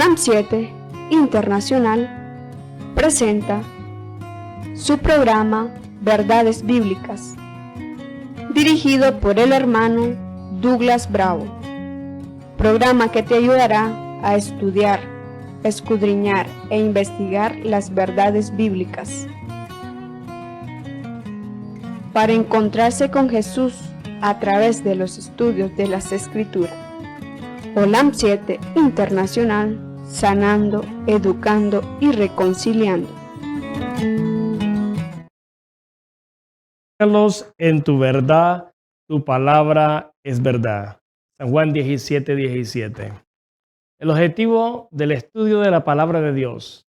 OLAM 7 Internacional presenta su programa Verdades Bíblicas, dirigido por el hermano Douglas Bravo, programa que te ayudará a estudiar, escudriñar e investigar las verdades bíblicas para encontrarse con Jesús a través de los estudios de las Escrituras. OLAM 7 Internacional, sanando, educando y reconciliando. En tu verdad, tu palabra es verdad. San Juan 17:17. El objetivo del estudio de la palabra de Dios,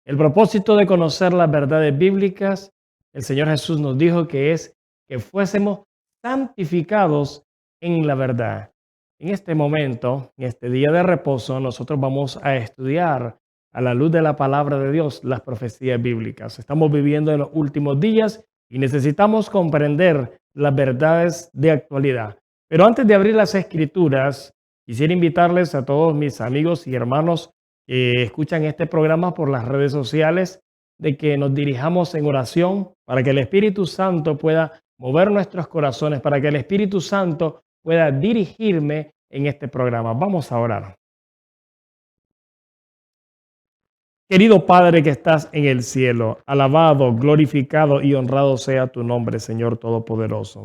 el propósito de conocer las verdades bíblicas, el Señor Jesús nos dijo que es que fuésemos santificados en la verdad. En este momento, en este día de reposo, nosotros vamos a estudiar a la luz de la palabra de Dios las profecías bíblicas. Estamos viviendo en los últimos días y necesitamos comprender las verdades de actualidad. Pero antes de abrir las Escrituras, quisiera invitarles a todos mis amigos y hermanos que escuchan este programa por las redes sociales de que nos dirijamos en oración para que el Espíritu Santo pueda mover nuestros corazones, para que el Espíritu Santo pueda dirigirme en este programa. Vamos a orar. Querido Padre que estás en el cielo, alabado, glorificado y honrado sea tu nombre, Señor Todopoderoso.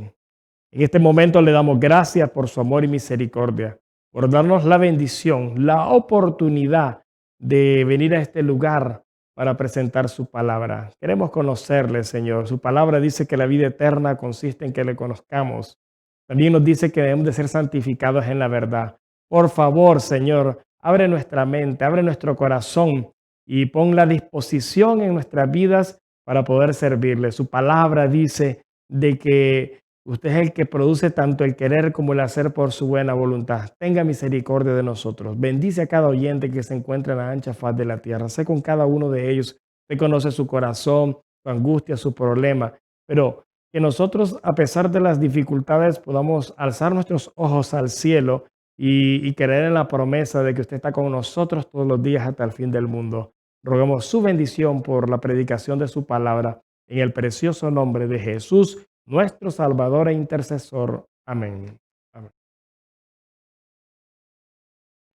En este momento le damos gracias por su amor y misericordia, por darnos la bendición, la oportunidad de venir a este lugar para presentar su palabra. Queremos conocerle, Señor. Su palabra dice que la vida eterna consiste en que le conozcamos. También nos dice que debemos de ser santificados en la verdad. Por favor, Señor, abre nuestra mente, abre nuestro corazón y pon la disposición en nuestras vidas para poder servirle. Su palabra dice de que usted es el que produce tanto el querer como el hacer por su buena voluntad. Tenga misericordia de nosotros. Bendice a cada oyente que se encuentra en la ancha faz de la tierra. Sé con cada uno de ellos. Usted conoce su corazón, su angustia, su problema. Pero que nosotros, a pesar de las dificultades, podamos alzar nuestros ojos al cielo y creer en la promesa de que usted está con nosotros todos los días hasta el fin del mundo. Rogamos su bendición por la predicación de su palabra en el precioso nombre de Jesús, nuestro Salvador e intercesor. Amén. Amén.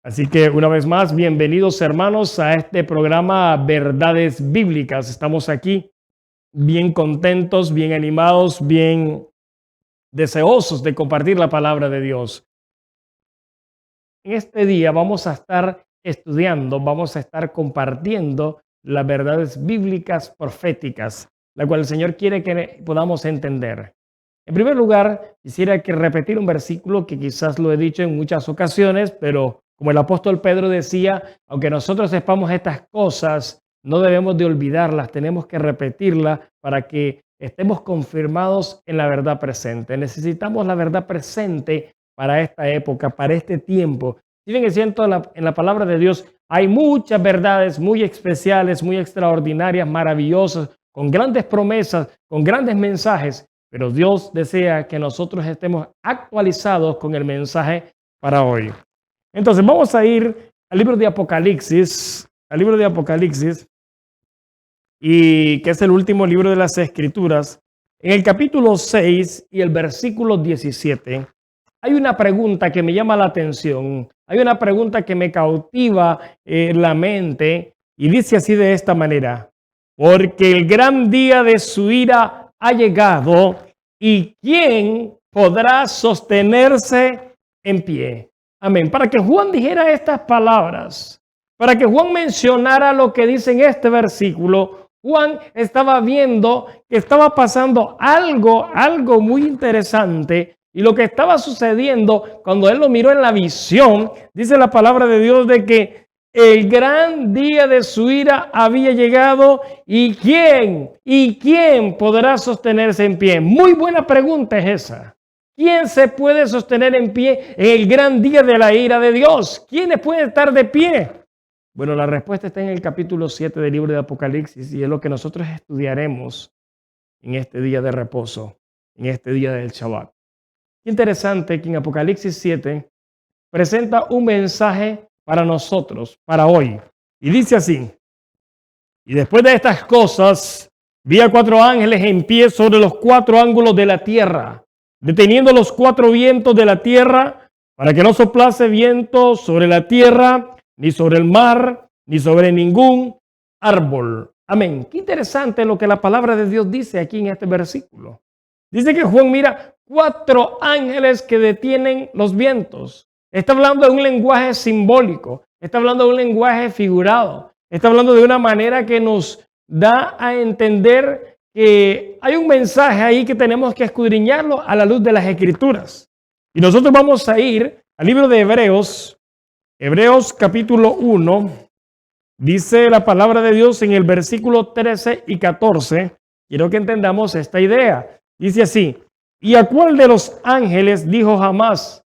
Así que una vez más, bienvenidos hermanos a este programa Verdades Bíblicas. Estamos aquí bien contentos, bien animados, bien deseosos de compartir la palabra de Dios. En este día vamos a estar estudiando, vamos a estar compartiendo las verdades bíblicas proféticas, la cual el Señor quiere que podamos entender. En primer lugar, quisiera repetir un versículo que quizás lo he dicho en muchas ocasiones, pero como el apóstol Pedro decía, aunque nosotros sepamos estas cosas, no debemos de olvidarlas, tenemos que repetirlas para que estemos confirmados en la verdad presente. Necesitamos la verdad presente para esta época, para este tiempo. Si bien es cierto, en la palabra de Dios hay muchas verdades muy especiales, muy extraordinarias, maravillosas, con grandes promesas, con grandes mensajes, pero Dios desea que nosotros estemos actualizados con el mensaje para hoy. Entonces vamos a ir al libro de Apocalipsis, y que es el último libro de las Escrituras. En el capítulo 6 y el versículo 17, hay una pregunta que me llama la atención, hay una pregunta que me cautiva la mente y dice así de esta manera: porque el gran día de su ira ha llegado, ¿y quién podrá sostenerse en pie? Amén. Para que Juan dijera estas palabras, para que Juan mencionara lo que dice en este versículo, Juan estaba viendo que estaba pasando algo muy interesante. Y lo que estaba sucediendo cuando él lo miró en la visión, dice la palabra de Dios de que el gran día de su ira había llegado. ¿Y quién podrá sostenerse en pie? Muy buena pregunta es esa. ¿Quién se puede sostener en pie en el gran día de la ira de Dios? ¿Quiénes pueden estar de pie? Bueno, la respuesta está en el capítulo 7 del libro de Apocalipsis y es lo que nosotros estudiaremos en este día de reposo, en este día del Shabbat. Interesante que en Apocalipsis 7 presenta un mensaje para nosotros, para hoy. Y dice así: y después de estas cosas, vi a 4 ángeles en pie sobre los 4 ángulos de la tierra, deteniendo los 4 vientos de la tierra, para que no soplase viento sobre la tierra, ni sobre el mar, ni sobre ningún árbol. Amén. Qué interesante lo que la palabra de Dios dice aquí en este versículo. Dice que Juan mira 4 ángeles que detienen los vientos. Está hablando de un lenguaje simbólico, está hablando de un lenguaje figurado, está hablando de una manera que nos da a entender que hay un mensaje ahí que tenemos que escudriñarlo a la luz de las Escrituras. Y nosotros vamos a ir al libro de Hebreos, Hebreos capítulo 1, dice la palabra de Dios en el versículo 13 y 14. Quiero que entendamos esta idea. Dice así: ¿y a cuál de los ángeles dijo jamás: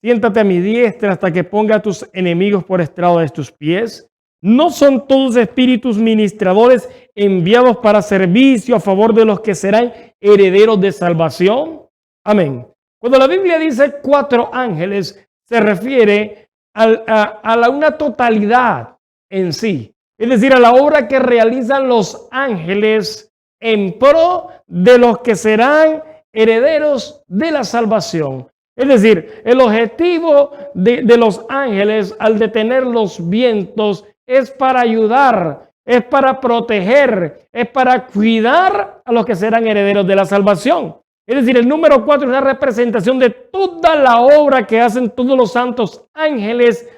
siéntate a mi diestra hasta que ponga a tus enemigos por estrado de tus pies? ¿No son todos espíritus ministradores enviados para servicio a favor de los que serán herederos de salvación? Amén. Cuando la Biblia dice 4 ángeles, se refiere a una totalidad en sí. Es decir, a la obra que realizan los ángeles en pro de los que serán herederos de la salvación. Es decir, el objetivo de los ángeles al detener los vientos es para ayudar, es para proteger, es para cuidar a los que serán herederos de la salvación. Es decir, el número 4 es una representación de toda la obra que hacen todos los santos ángeles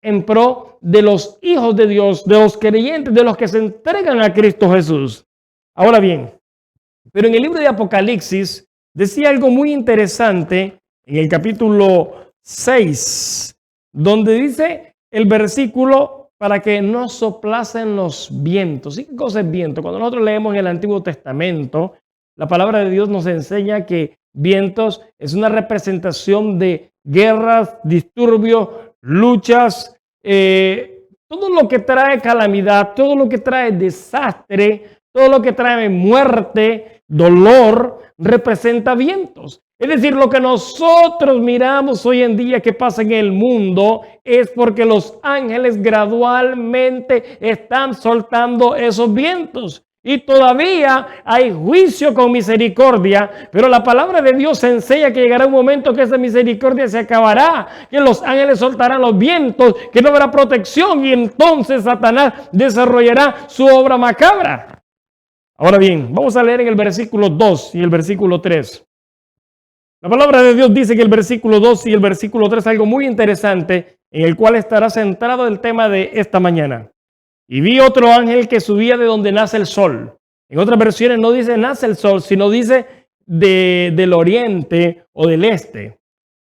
en pro de los hijos de Dios, de los creyentes, de los que se entregan a Cristo Jesús. Ahora bien, pero en el libro de Apocalipsis decía algo muy interesante en el capítulo 6, donde dice el versículo: para que no soplasen los vientos. ¿Y qué cosa es viento? Cuando nosotros leemos en el Antiguo Testamento, la palabra de Dios nos enseña que vientos es una representación de guerras, disturbios, luchas, todo lo que trae calamidad, todo lo que trae desastre, todo lo que trae muerte, dolor, representa vientos. Es decir, lo que nosotros miramos hoy en día que pasa en el mundo es porque los ángeles gradualmente están soltando esos vientos. Y todavía hay juicio con misericordia, pero la palabra de Dios enseña que llegará un momento que esa misericordia se acabará, que los ángeles soltarán los vientos, que no habrá protección y entonces Satanás desarrollará su obra macabra. Ahora bien, vamos a leer en el versículo 2 y el versículo 3. La palabra de Dios dice que el versículo 2 y el versículo 3 es algo muy interesante en el cual estará centrado el tema de esta mañana. Y vi otro ángel que subía de donde nace el sol. En otras versiones no dice nace el sol, sino dice del oriente o del este,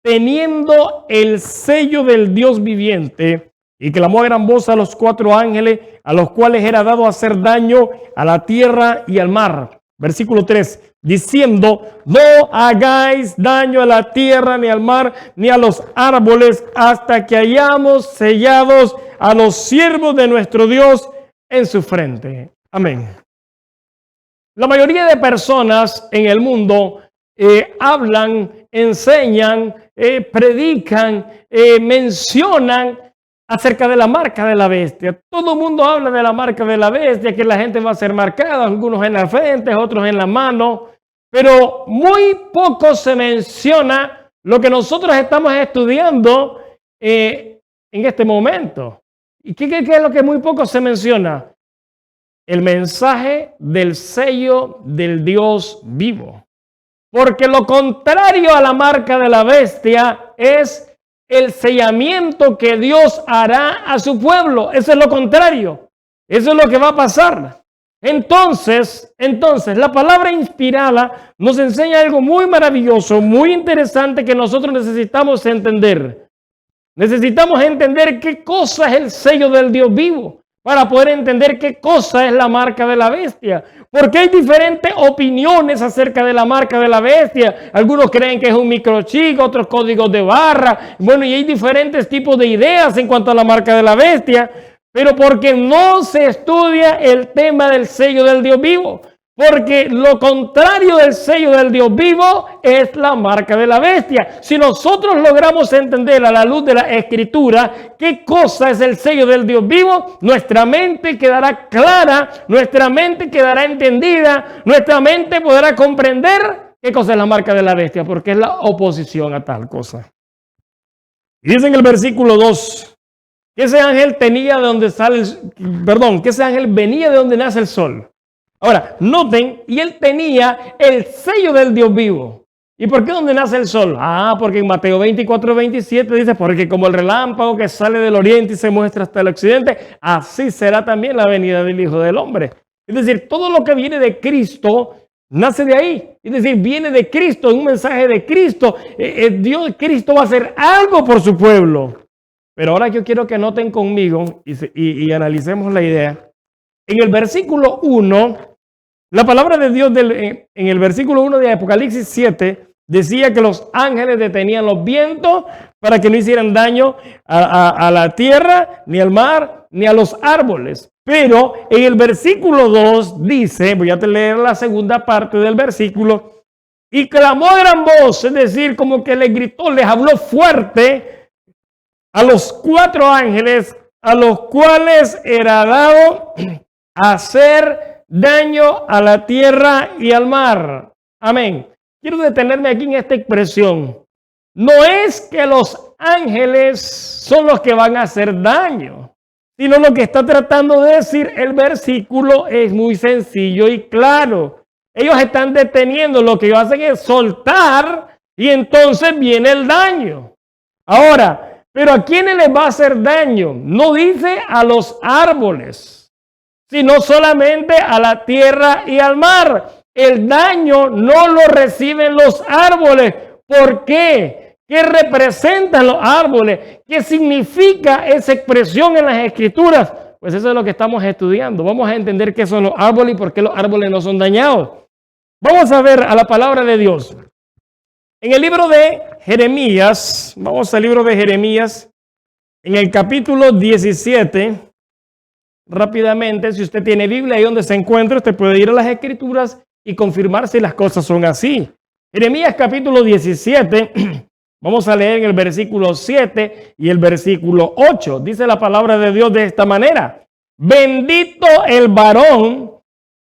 teniendo el sello del Dios viviente, y clamó a gran voz a los 4 ángeles, a los cuales era dado hacer daño a la tierra y al mar. Versículo 3, diciendo: no hagáis daño a la tierra, ni al mar, ni a los árboles, hasta que hayamos sellados a los siervos de nuestro Dios en su frente. Amén. La mayoría de personas en el mundo hablan, enseñan, predican, mencionan acerca de la marca de la bestia. Todo el mundo habla de la marca de la bestia, que la gente va a ser marcada, algunos en la frente, otros en la mano, pero muy poco se menciona lo que nosotros estamos estudiando en este momento. ¿Y qué es lo que muy poco se menciona? El mensaje del sello del Dios vivo. Porque lo contrario a la marca de la bestia es el sellamiento que Dios hará a su pueblo. Eso es lo contrario. Eso es lo que va a pasar. Entonces, la palabra inspirada nos enseña algo muy maravilloso, muy interesante que nosotros necesitamos entender. Necesitamos entender qué cosa es el sello del Dios vivo para poder entender qué cosa es la marca de la bestia. Porque hay diferentes opiniones acerca de la marca de la bestia. Algunos creen que es un microchip, otros códigos de barra. Bueno, y hay diferentes tipos de ideas en cuanto a la marca de la bestia. Pero porque no se estudia el tema del sello del Dios vivo. Porque lo contrario del sello del Dios vivo es la marca de la bestia. Si nosotros logramos entender a la luz de la Escritura qué cosa es el sello del Dios vivo, nuestra mente quedará clara, nuestra mente quedará entendida, nuestra mente podrá comprender qué cosa es la marca de la bestia, porque es la oposición a tal cosa. Y dice en el versículo 2, que ese ángel tenía de donde sale, que ese ángel venía de donde nace el sol. Ahora, noten, y él tenía el sello del Dios vivo. ¿Y por qué donde nace el sol? Porque en Mateo 24:27 dice, porque como el relámpago que sale del oriente y se muestra hasta el occidente, así será también la venida del Hijo del Hombre. Es decir, todo lo que viene de Cristo nace de ahí. Es decir, viene de Cristo, un mensaje de Cristo. Cristo va a hacer algo por su pueblo. Pero ahora yo quiero que noten conmigo y analicemos la idea. En el versículo 1, la palabra de Dios en el versículo 1 de Apocalipsis 7 decía que los ángeles detenían los vientos para que no hicieran daño a la tierra, ni al mar, ni a los árboles. Pero en el versículo 2 dice, voy a leer la segunda parte del versículo, y clamó a gran voz, es decir, como que les gritó, les habló fuerte a los 4 ángeles a los cuales era dado hacer daño a la tierra y al mar. Amén. Quiero detenerme aquí en esta expresión. No es que los ángeles son los que van a hacer daño, sino lo que está tratando de decir el versículo es muy sencillo y claro. Ellos están deteniendo, lo que ellos hacen es soltar y entonces viene el daño. Ahora, ¿pero a quiénes les va a hacer daño? No dice a los árboles, sino solamente a la tierra y al mar. El daño no lo reciben los árboles. ¿Por qué? ¿Qué representan los árboles? ¿Qué significa esa expresión en las Escrituras? Pues eso es lo que estamos estudiando. Vamos a entender qué son los árboles y por qué los árboles no son dañados. Vamos a ver a la palabra de Dios. En el libro de Jeremías, vamos al libro de Jeremías, en el capítulo 17, rápidamente, si usted tiene Biblia ahí donde se encuentra, usted puede ir a las Escrituras y confirmar si las cosas son así. Jeremías capítulo 17, vamos a leer en el versículo 7 y el versículo 8. Dice la palabra de Dios de esta manera: bendito el varón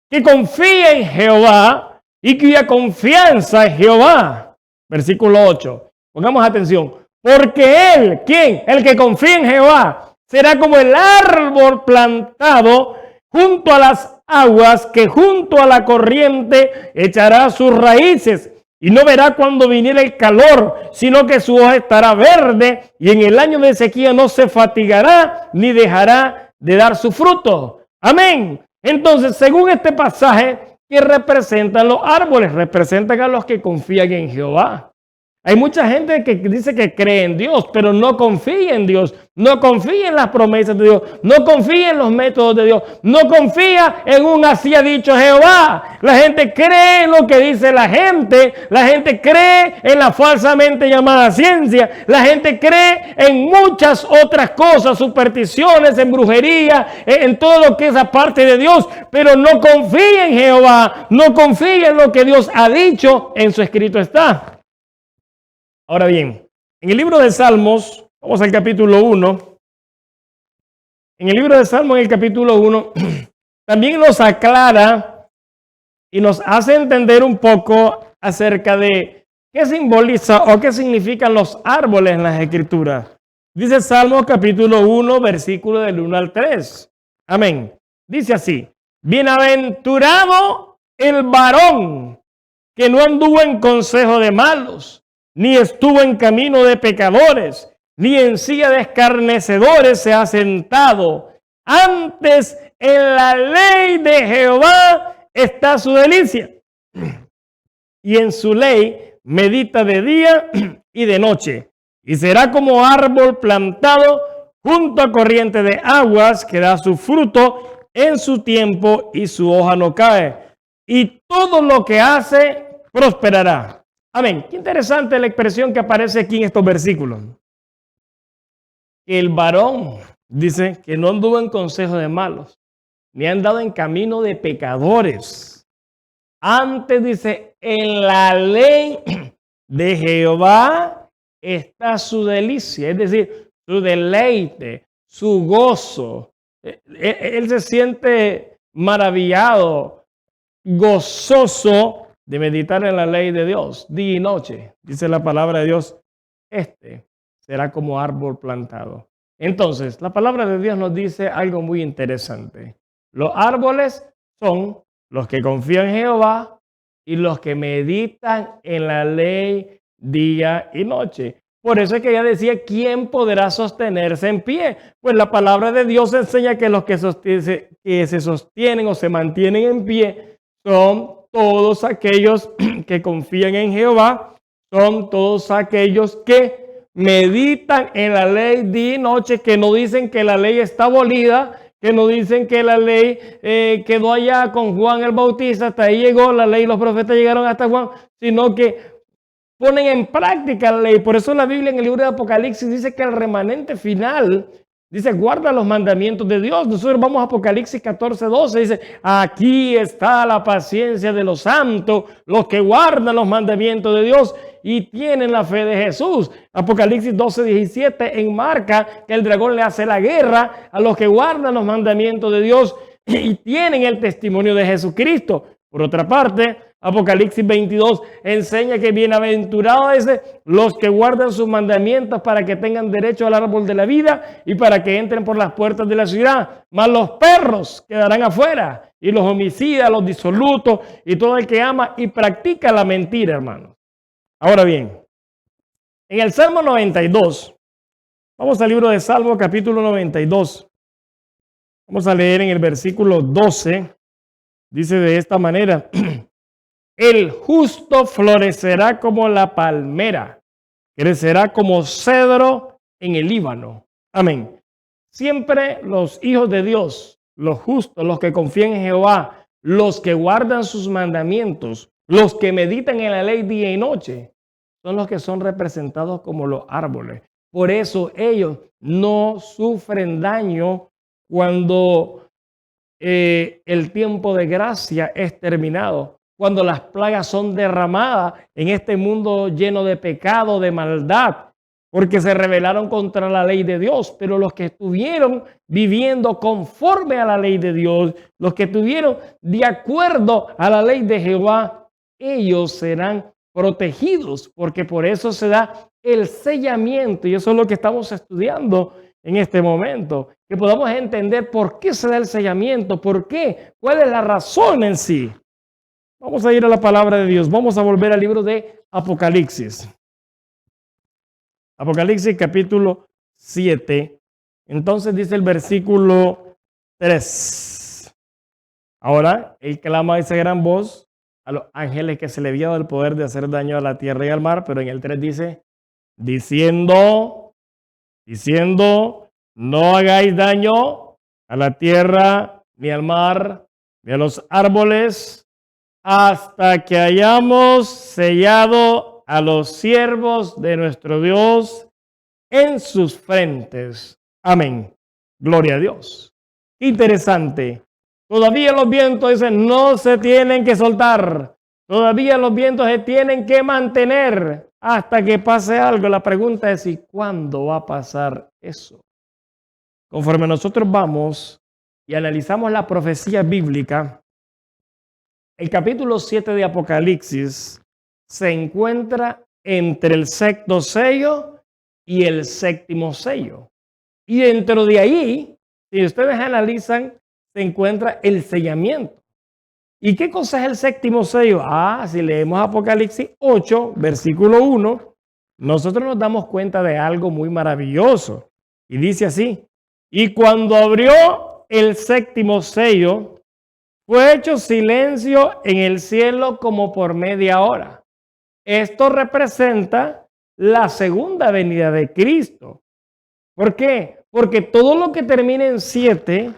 que confía en Jehová y cuya confianza es Jehová. Versículo 8. Pongamos atención. Porque él, ¿quién? El que confía en Jehová, será como el árbol plantado junto a las aguas, que junto a la corriente echará sus raíces y no verá cuando viniera el calor, sino que su hoja estará verde y en el año de sequía no se fatigará ni dejará de dar su fruto. Amén. Entonces, según este pasaje, ¿qué representan los árboles? Representan a los que confían en Jehová. Hay mucha gente que dice que cree en Dios, pero no confía en Dios, no confía en las promesas de Dios, no confía en los métodos de Dios, no confía en un así ha dicho Jehová. La gente cree en lo que dice la gente cree en la falsamente llamada ciencia, la gente cree en muchas otras cosas, supersticiones, en brujería, en todo lo que es aparte de Dios, pero no confía en Jehová, no confía en lo que Dios ha dicho, en su escrito está. Ahora bien, en el libro de Salmos, vamos al capítulo 1. En el libro de Salmos, en el capítulo 1, también nos aclara y nos hace entender un poco acerca de qué simboliza o qué significan los árboles en las Escrituras. Dice Salmos capítulo 1, versículo del 1 al 3. Amén. Dice así: bienaventurado el varón que no anduvo en consejo de malos, ni estuvo en camino de pecadores, ni en silla de escarnecedores se ha sentado. Antes en la ley de Jehová está su delicia, y en su ley medita de día y de noche. Y será como árbol plantado junto a corriente de aguas, que da su fruto en su tiempo y su hoja no cae. Y todo lo que hace prosperará. Amén. Qué interesante la expresión que aparece aquí en estos versículos. El varón dice que no anduvo en consejo de malos, ni ha andado en camino de pecadores. Antes dice, en la ley de Jehová está su delicia, es decir, su deleite, su gozo. Él se siente maravillado, gozoso de meditar en la ley de Dios, día y noche. Dice la palabra de Dios, este será como árbol plantado. Entonces, la palabra de Dios nos dice algo muy interesante. Los árboles son los que confían en Jehová y los que meditan en la ley día y noche. Por eso es que ella decía, ¿quién podrá sostenerse en pie? Pues la palabra de Dios enseña que los que se sostienen o se mantienen en pie son todos aquellos que confían en Jehová, son todos aquellos que meditan en la ley día y noche, que no dicen que la ley está abolida, que no dicen que la ley quedó allá con Juan el Bautista, hasta ahí llegó la ley, los profetas llegaron hasta Juan, sino que ponen en práctica la ley. Por eso la Biblia en el libro de Apocalipsis dice que el remanente final, dice, guarda los mandamientos de Dios. Nosotros vamos a Apocalipsis 14:12, dice, aquí está la paciencia de los santos, los que guardan los mandamientos de Dios y tienen la fe de Jesús. Apocalipsis 12:17 enmarca que el dragón le hace la guerra a los que guardan los mandamientos de Dios y tienen el testimonio de Jesucristo. Por otra parte, Apocalipsis 22 enseña que bienaventurados es los que guardan sus mandamientos para que tengan derecho al árbol de la vida y para que entren por las puertas de la ciudad. Mas los perros quedarán afuera y los homicidas, los disolutos y todo el que ama y practica la mentira, hermano. Ahora bien, en el Salmo 92, vamos al libro de Salmo capítulo 92. Vamos a leer en el versículo 12. Dice de esta manera, el justo florecerá como la palmera, crecerá como cedro en el Líbano. Amén. Siempre los hijos de Dios, los justos, los que confían en Jehová, los que guardan sus mandamientos, los que meditan en la ley día y noche, son los que son representados como los árboles. Por eso ellos no sufren daño cuando el tiempo de gracia es terminado, cuando las plagas son derramadas en este mundo lleno de pecado, de maldad, porque se rebelaron contra la ley de Dios. Pero los que estuvieron viviendo conforme a la ley de Dios, los que estuvieron de acuerdo a la ley de Jehová, ellos serán protegidos, porque por eso se da el sellamiento, y eso es lo que estamos estudiando en este momento, que podamos entender por qué se da el sellamiento, por qué, cuál es la razón en sí. Vamos a ir a la palabra de Dios, vamos a volver al libro de Apocalipsis. Apocalipsis capítulo 7, entonces dice el versículo 3. Ahora, él clama a esa gran voz a los ángeles que se le había dado el poder de hacer daño a la tierra y al mar, pero en el 3 dice, diciendo, no hagáis daño a la tierra, ni al mar, ni a los árboles, hasta que hayamos sellado a los siervos de nuestro Dios en sus frentes. Amén. Gloria a Dios. Interesante. Todavía los vientos dicen, no se tienen que soltar. Todavía los vientos se tienen que mantener hasta que pase algo. La pregunta es, ¿y cuándo va a pasar eso? Conforme nosotros vamos y analizamos la profecía bíblica, el capítulo 7 de Apocalipsis se encuentra entre el sexto sello y el séptimo sello. Y dentro de ahí, si ustedes analizan, se encuentra el sellamiento. ¿Y qué cosa es el séptimo sello? Si leemos Apocalipsis 8, versículo 1, nosotros nos damos cuenta de algo muy maravilloso. Y dice así, y cuando abrió el séptimo sello, fue hecho silencio en el cielo como por media hora. Esto representa la segunda venida de Cristo. ¿Por qué? Porque todo lo que termina en 7,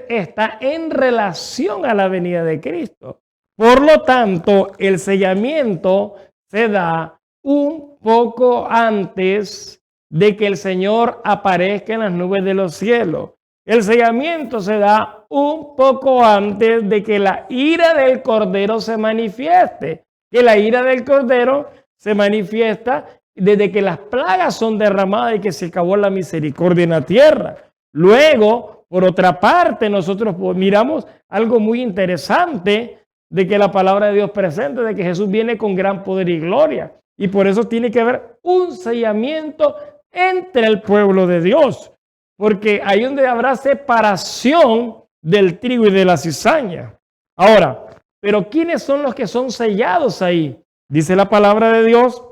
está en relación a la venida de Cristo. Por lo tanto, el sellamiento se da un poco antes de que el Señor aparezca en las nubes de los cielos. El sellamiento se da un poco antes de que la ira del Cordero se manifieste. Que la ira del Cordero se manifiesta desde que las plagas son derramadas y que se acabó la misericordia en la tierra. Luego, por otra parte, nosotros miramos algo muy interesante de que la palabra de Dios presenta, de que Jesús viene con gran poder y gloria. Y por eso tiene que haber un sellamiento entre el pueblo de Dios. Porque ahí donde habrá separación del trigo y de la cizaña. Ahora, pero ¿quiénes son los que son sellados ahí? Dice la palabra de Dios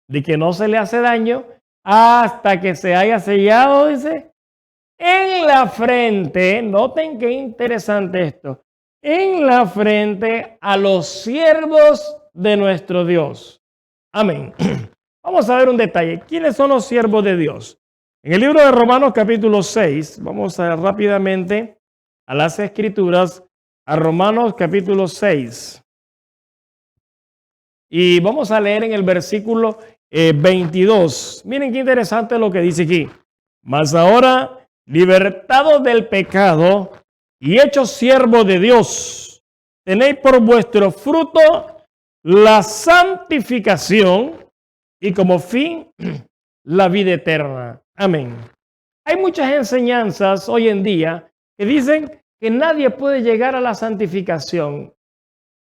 de que no se le hace daño hasta que se haya sellado, dice, en la frente. Noten qué interesante esto. En la frente a los siervos de nuestro Dios. Amén. Vamos a ver un detalle. ¿Quiénes son los siervos de Dios? En el libro de Romanos capítulo 6, vamos a ir rápidamente a las Escrituras, a Romanos capítulo 6. Y vamos a leer en el versículo 22. Miren qué interesante lo que dice aquí. Mas ahora, libertados del pecado y hechos siervos de Dios, tenéis por vuestro fruto la santificación y como fin la vida eterna. Amén. Hay muchas enseñanzas hoy en día que dicen que nadie puede llegar a la santificación.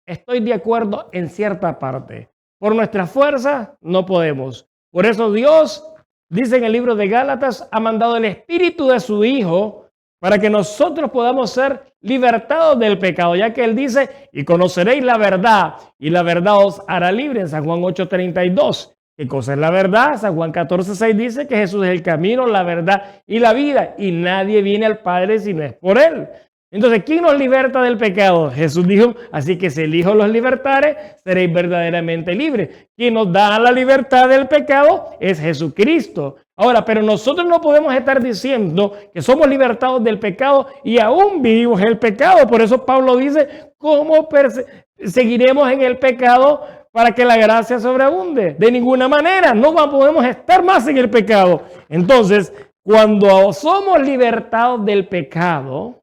Estoy de acuerdo en cierta parte. Por nuestra fuerza no podemos. Por eso Dios, dice en el libro de Gálatas, ha mandado el Espíritu de su Hijo para que nosotros podamos ser libertados del pecado, ya que Él dice, y conoceréis la verdad, y la verdad os hará libre, en San Juan 8:32. ¿Qué cosa es la verdad? San Juan 14:6 dice que Jesús es el camino, la verdad y la vida, y nadie viene al Padre si no es por Él. Entonces, ¿quién nos liberta del pecado? Jesús dijo, así que si el Hijo los libertare, seréis verdaderamente libres. Quien nos da la libertad del pecado es Jesucristo. Ahora, pero nosotros no podemos estar diciendo que somos libertados del pecado y aún vivimos en el pecado. Por eso Pablo dice, ¿cómo seguiremos en el pecado para que la gracia sobreabunde? De ninguna manera, no podemos estar más en el pecado. Entonces, cuando somos libertados del pecado,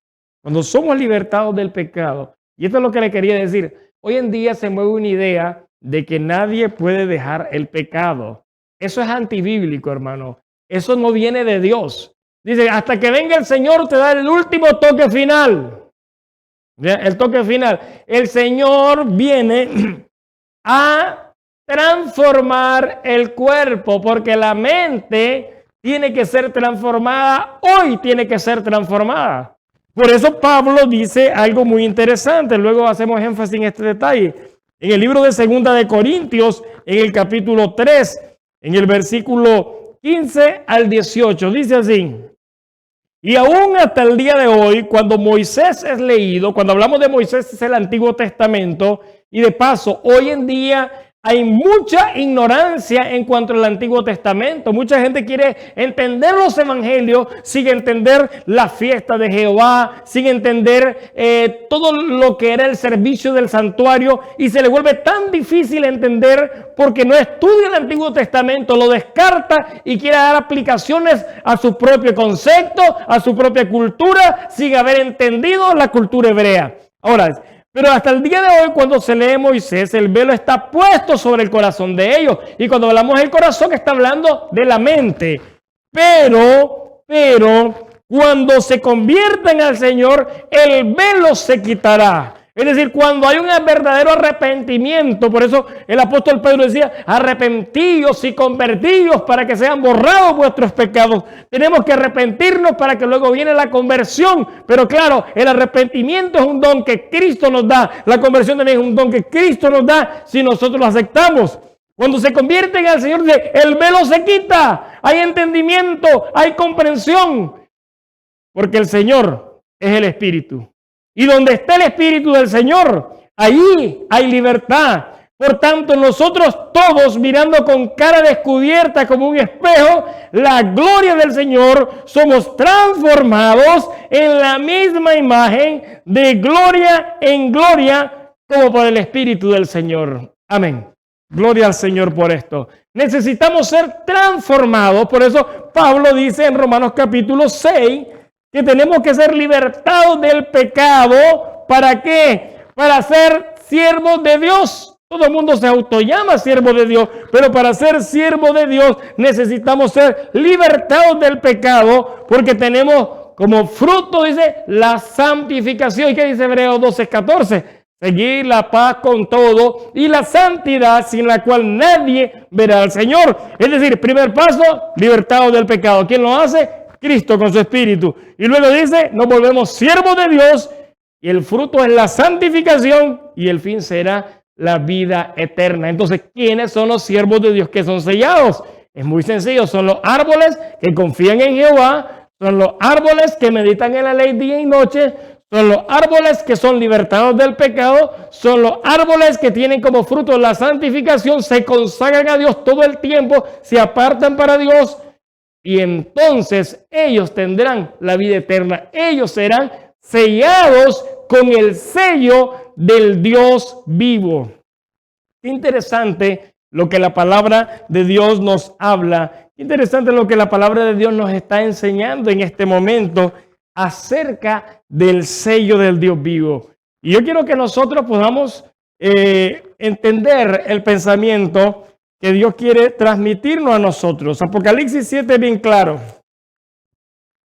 y esto es lo que le quería decir, hoy en día se mueve una idea de que nadie puede dejar el pecado. Eso es antibíblico, hermano. Eso no viene de Dios. Dice, hasta que venga el Señor te da el último toque final. El toque final. El Señor viene a transformar el cuerpo, porque la mente tiene que ser transformada, hoy tiene que ser transformada. Por eso Pablo dice algo muy interesante, luego hacemos énfasis en este detalle. En el libro de 2 de Corintios, en el capítulo 3, en el versículo 15 al 18, dice así, y aún hasta el día de hoy, cuando Moisés es leído, cuando hablamos de Moisés es el Antiguo Testamento, y de paso, hoy en día hay mucha ignorancia en cuanto al Antiguo Testamento. Mucha gente quiere entender los evangelios sin entender la fiesta de Jehová, sin entender todo lo que era el servicio del santuario, y se le vuelve tan difícil entender porque no estudia el Antiguo Testamento, lo descarta y quiere dar aplicaciones a su propio concepto, a su propia cultura, sin haber entendido la cultura hebrea. Ahora, pero hasta el día de hoy, cuando se lee Moisés, el velo está puesto sobre el corazón de ellos. Y cuando hablamos del corazón, está hablando de la mente. Pero, cuando se convierten al Señor, el velo se quitará. Es decir, cuando hay un verdadero arrepentimiento, por eso el apóstol Pedro decía, arrepentíos y convertíos para que sean borrados vuestros pecados. Tenemos que arrepentirnos para que luego viene la conversión. Pero claro, el arrepentimiento es un don que Cristo nos da. La conversión también es un don que Cristo nos da si nosotros lo aceptamos. Cuando se convierten al Señor, el velo se quita. Hay entendimiento, hay comprensión. Porque el Señor es el Espíritu. Y donde está el Espíritu del Señor, ahí hay libertad. Por tanto, nosotros todos, mirando con cara descubierta como un espejo, la gloria del Señor, somos transformados en la misma imagen de gloria en gloria, como por el Espíritu del Señor. Amén. Gloria al Señor por esto. Necesitamos ser transformados. Por eso Pablo dice en Romanos capítulo 6, que tenemos que ser libertados del pecado. ¿Para qué? Para ser siervos de Dios. Todo el mundo se autollama siervo de Dios, pero para ser siervo de Dios necesitamos ser libertados del pecado, porque tenemos como fruto, dice, la santificación. ¿Y qué dice Hebreos 12:14? Seguir la paz con todo y la santidad, sin la cual nadie verá al Señor. Es decir, primer paso, libertado del pecado. ¿Quién lo hace? Cristo con su Espíritu. Y luego dice, nos volvemos siervos de Dios y el fruto es la santificación y el fin será la vida eterna. Entonces, ¿quiénes son los siervos de Dios que son sellados? Es muy sencillo, son los árboles que confían en Jehová, son los árboles que meditan en la ley día y noche, son los árboles que son libertados del pecado, son los árboles que tienen como fruto la santificación, se consagran a Dios todo el tiempo, se apartan para Dios y entonces ellos tendrán la vida eterna. Ellos serán sellados con el sello del Dios vivo. Qué interesante lo que la palabra de Dios nos habla. Qué interesante lo que la palabra de Dios nos está enseñando en este momento acerca del sello del Dios vivo. Y yo quiero que nosotros podamos entender el pensamiento que Dios quiere transmitirnos a nosotros. Apocalipsis 7 es bien claro.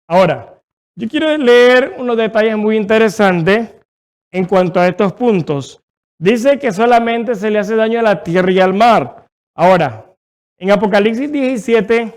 Ahora, yo quiero leer unos detalles muy interesantes en cuanto a estos puntos. Dice que solamente se le hace daño a la tierra y al mar. Ahora, en Apocalipsis 17,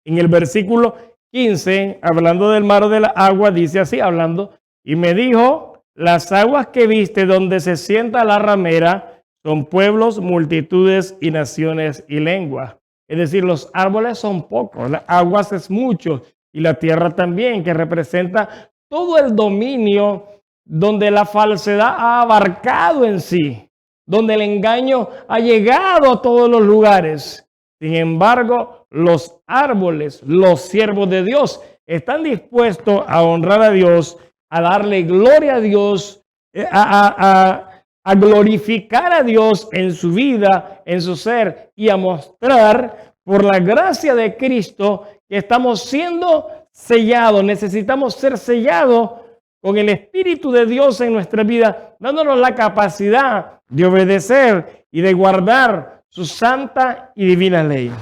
en el versículo 15, hablando del mar o de la agua, dice así, hablando, y me dijo, las aguas que viste donde se sienta la ramera son pueblos, multitudes y naciones y lenguas. Es decir, los árboles son pocos, las aguas es mucho, y la tierra también, que representa todo el dominio donde la falsedad ha abarcado en sí, donde el engaño ha llegado a todos los lugares. Sin embargo, los árboles, los siervos de Dios, están dispuestos a honrar a Dios, a darle gloria a Dios, a glorificar a Dios en su vida, en su ser, y a mostrar por la gracia de Cristo que estamos siendo sellados. Necesitamos ser sellados con el Espíritu de Dios en nuestra vida, dándonos la capacidad de obedecer y de guardar su santa y divina ley.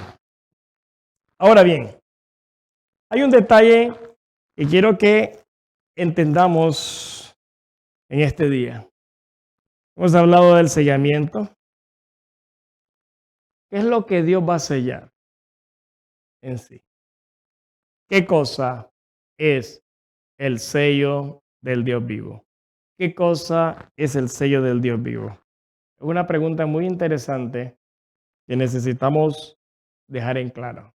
Ahora bien, hay un detalle que quiero que entendamos en este día. Hemos hablado del sellamiento. ¿Qué es lo que Dios va a sellar en sí? ¿Qué cosa es el sello del Dios vivo? ¿Qué cosa es el sello del Dios vivo? Es una pregunta muy interesante que necesitamos dejar en claro.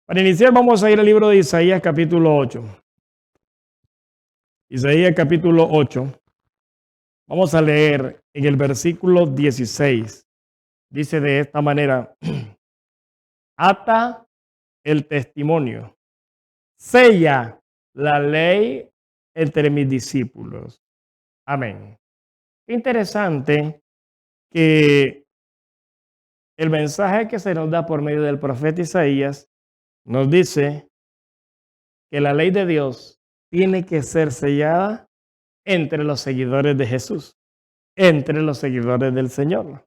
Para iniciar vamos a ir al libro de Isaías capítulo 8. Isaías capítulo 8. Vamos a leer en el versículo 16. Dice de esta manera, ata el testimonio, sella la ley entre mis discípulos. Amén. Interesante que el mensaje que se nos da por medio del profeta Isaías nos dice que la ley de Dios tiene que ser sellada entre los seguidores de Jesús, entre los seguidores del Señor.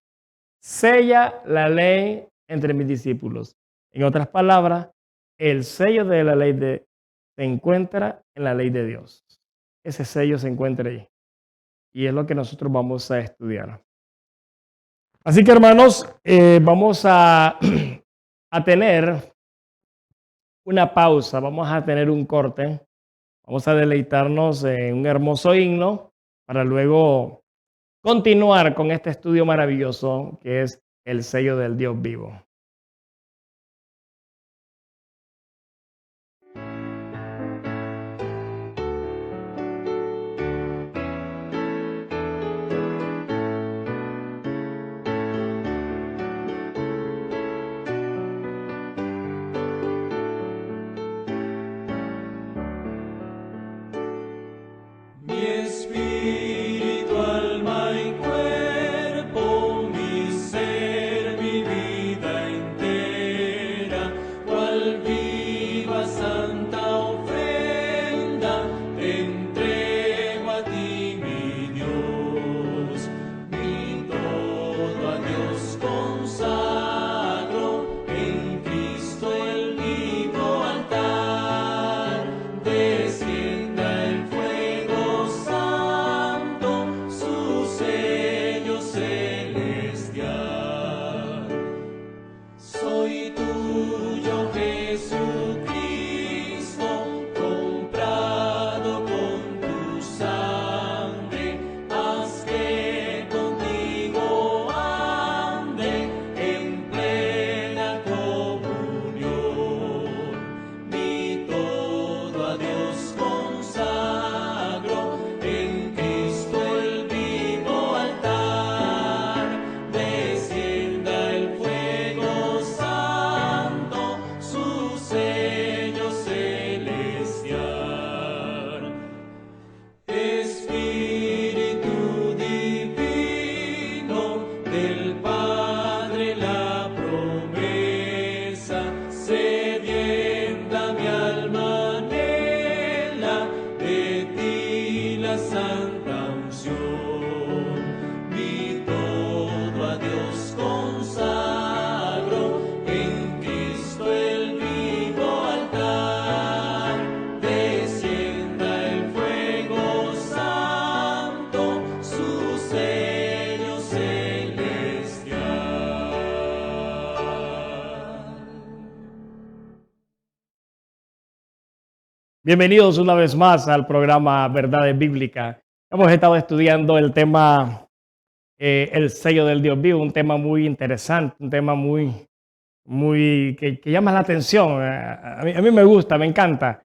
Sella la ley entre mis discípulos. En otras palabras, el sello de la ley se encuentra en la ley de Dios. Ese sello se encuentra ahí. Y es lo que nosotros vamos a estudiar. Así que, hermanos, vamos a tener una pausa, vamos a tener un corte, vamos a deleitarnos en un hermoso himno para luego continuar con este estudio maravilloso que es el sello del Dios vivo. Viva Santa Ofrenda. Bienvenidos una vez más al programa Verdades Bíblicas. Hemos estado estudiando el tema el sello del Dios vivo, un tema muy interesante, un tema que llama la atención. A mí me gusta, me encanta.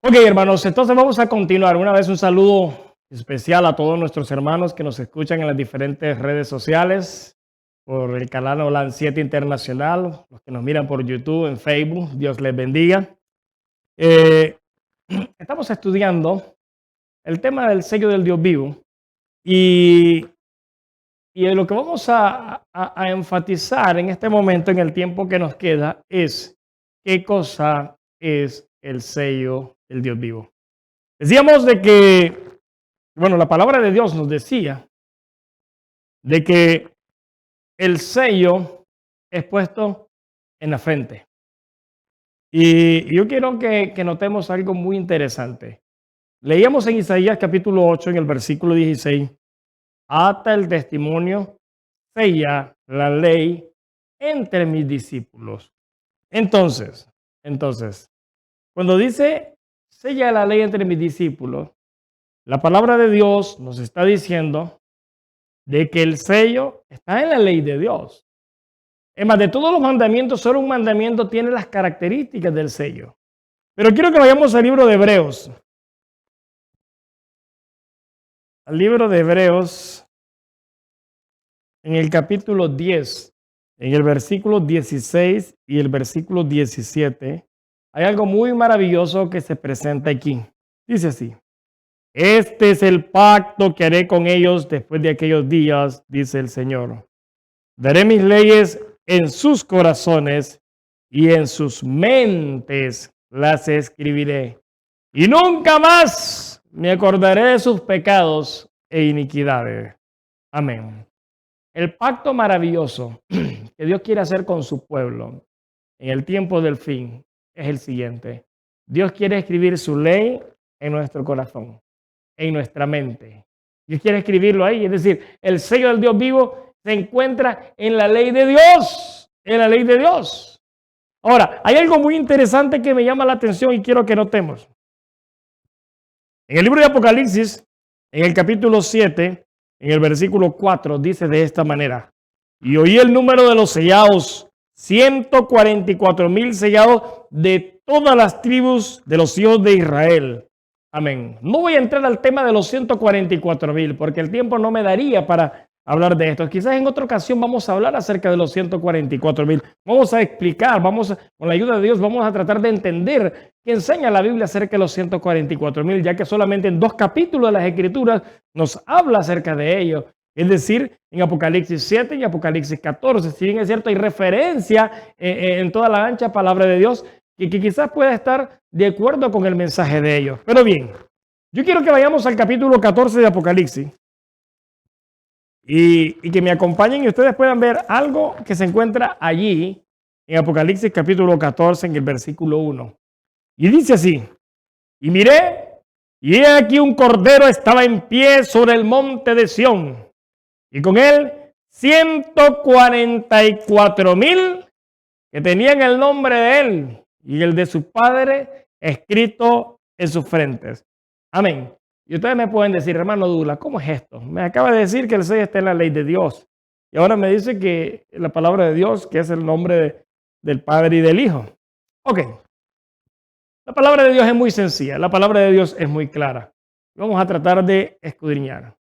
Ok, hermanos, entonces vamos a continuar. Una vez un saludo especial a todos nuestros hermanos que nos escuchan en las diferentes redes sociales, por el canal Holan 7 Internacional, los que nos miran por YouTube, en Facebook. Dios les bendiga. Estamos estudiando el tema del sello del Dios vivo y lo que vamos a enfatizar en este momento, en el tiempo que nos queda, es qué cosa es el sello del Dios vivo. Decíamos de que, bueno, la palabra de Dios nos decía de que el sello es puesto en la frente. Y yo quiero que notemos algo muy interesante. Leíamos en Isaías capítulo 8, en el versículo 16, ata el testimonio, sella la ley entre mis discípulos. Entonces, cuando dice sella la ley entre mis discípulos, la palabra de Dios nos está diciendo de que el sello está en la ley de Dios. Es más, de todos los mandamientos, solo un mandamiento tiene las características del sello. Pero quiero que vayamos al libro de Hebreos. Al libro de Hebreos, en el capítulo 10, en el versículo 16 y el versículo 17, hay algo muy maravilloso que se presenta aquí. Dice así: este es el pacto que haré con ellos después de aquellos días, dice el Señor. Daré mis leyes en sus corazones y en sus mentes las escribiré. Y nunca más me acordaré de sus pecados e iniquidades. Amén. El pacto maravilloso que Dios quiere hacer con su pueblo en el tiempo del fin es el siguiente. Dios quiere escribir su ley en nuestro corazón, en nuestra mente. Dios quiere escribirlo ahí. Es decir, el sello del Dios vivo se encuentra en la ley de Dios, en la ley de Dios. Ahora, hay algo muy interesante que me llama la atención y quiero que notemos. En el libro de Apocalipsis, en el capítulo 7, en el versículo 4, dice de esta manera: y oí el número de los sellados, 144,000 sellados de todas las tribus de los hijos de Israel. Amén. No voy a entrar al tema de los 144,000 porque el tiempo no me daría para hablar de esto. Quizás en otra ocasión vamos a hablar acerca de los 144,000. Vamos a explicar, con la ayuda de Dios, vamos a tratar de entender qué enseña la Biblia acerca de los 144,000, ya que solamente en 2 capítulos de las Escrituras nos habla acerca de ello. Es decir, en Apocalipsis 7 y Apocalipsis 14. Si bien es cierto, hay referencia en toda la ancha palabra de Dios que quizás pueda estar de acuerdo con el mensaje de ellos. Pero bien, yo quiero que vayamos al capítulo 14 de Apocalipsis. Y que me acompañen y ustedes puedan ver algo que se encuentra allí en Apocalipsis capítulo 14 en el versículo 1. Y dice así: y miré, y he aquí un cordero estaba en pie sobre el monte de Sión, y con él 144,000 que tenían el nombre de él y el de su padre escrito en sus frentes. Amén. Y ustedes me pueden decir, hermano Douglas, ¿cómo es esto? Me acaba de decir que el sello está en la ley de Dios. Y ahora me dice que la palabra de Dios, que es el nombre del Padre y del Hijo. Ok. La palabra de Dios es muy sencilla. La palabra de Dios es muy clara. Vamos a tratar de escudriñar.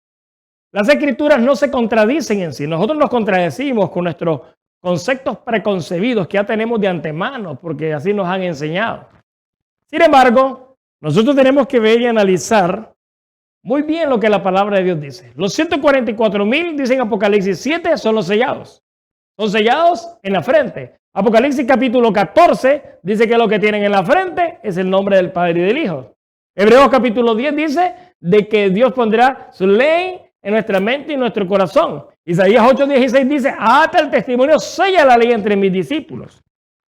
Las Escrituras no se contradicen en sí. Nosotros nos contradecimos con nuestros conceptos preconcebidos que ya tenemos de antemano, porque así nos han enseñado. Sin embargo, nosotros tenemos que ver y analizar muy bien lo que la palabra de Dios dice. Los 144,000, dice en Apocalipsis 7, son los sellados. Son sellados en la frente. Apocalipsis capítulo 14 dice que lo que tienen en la frente es el nombre del Padre y del Hijo. Hebreos capítulo 10 dice de que Dios pondrá su ley en nuestra mente y en nuestro corazón. Isaías 8:16 dice: ata el testimonio, sella la ley entre mis discípulos.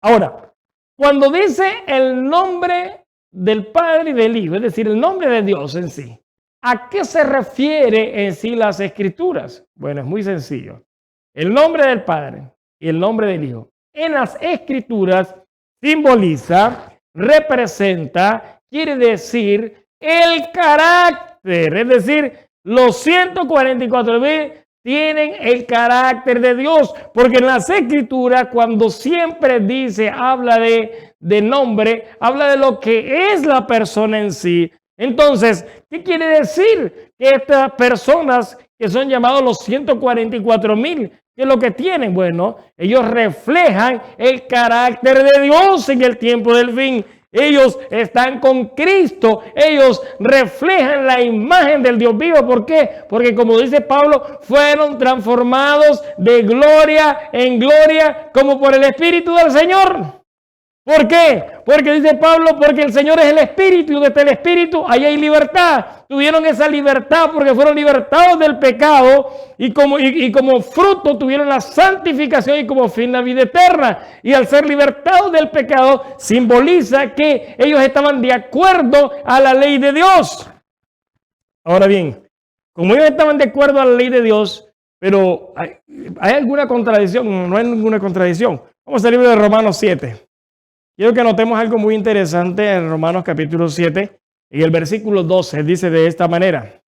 Ahora, cuando dice el nombre del Padre y del Hijo, es decir, el nombre de Dios en sí, ¿a qué se refiere en sí las Escrituras? Bueno, es muy sencillo. El nombre del Padre y el nombre del Hijo en las Escrituras simboliza, representa quiere decir el carácter. Es decir, los 144,000 tienen el carácter de Dios, porque en las Escrituras, cuando siempre dice, habla de nombre, habla de lo que es la persona en sí. Entonces, ¿qué quiere decir? Que estas personas que son llamados los 144,000, ¿qué es lo que tienen? Bueno, ellos reflejan el carácter de Dios en el tiempo del fin. Ellos están con Cristo. Ellos reflejan la imagen del Dios vivo. ¿Por qué? Porque como dice Pablo, fueron transformados de gloria en gloria como por el Espíritu del Señor. ¿Por qué? Porque dice Pablo, porque el Señor es el Espíritu y desde el Espíritu ahí hay libertad. Tuvieron esa libertad porque fueron libertados del pecado y como fruto tuvieron la santificación y como fin la vida eterna. Y al ser libertados del pecado simboliza que ellos estaban de acuerdo a la ley de Dios. Ahora bien, como ellos estaban de acuerdo a la ley de Dios, pero ¿hay alguna contradicción? No hay ninguna contradicción. Vamos al libro de Romanos 7. Quiero que notemos algo muy interesante en Romanos capítulo 7, en el versículo 12, dice de esta manera.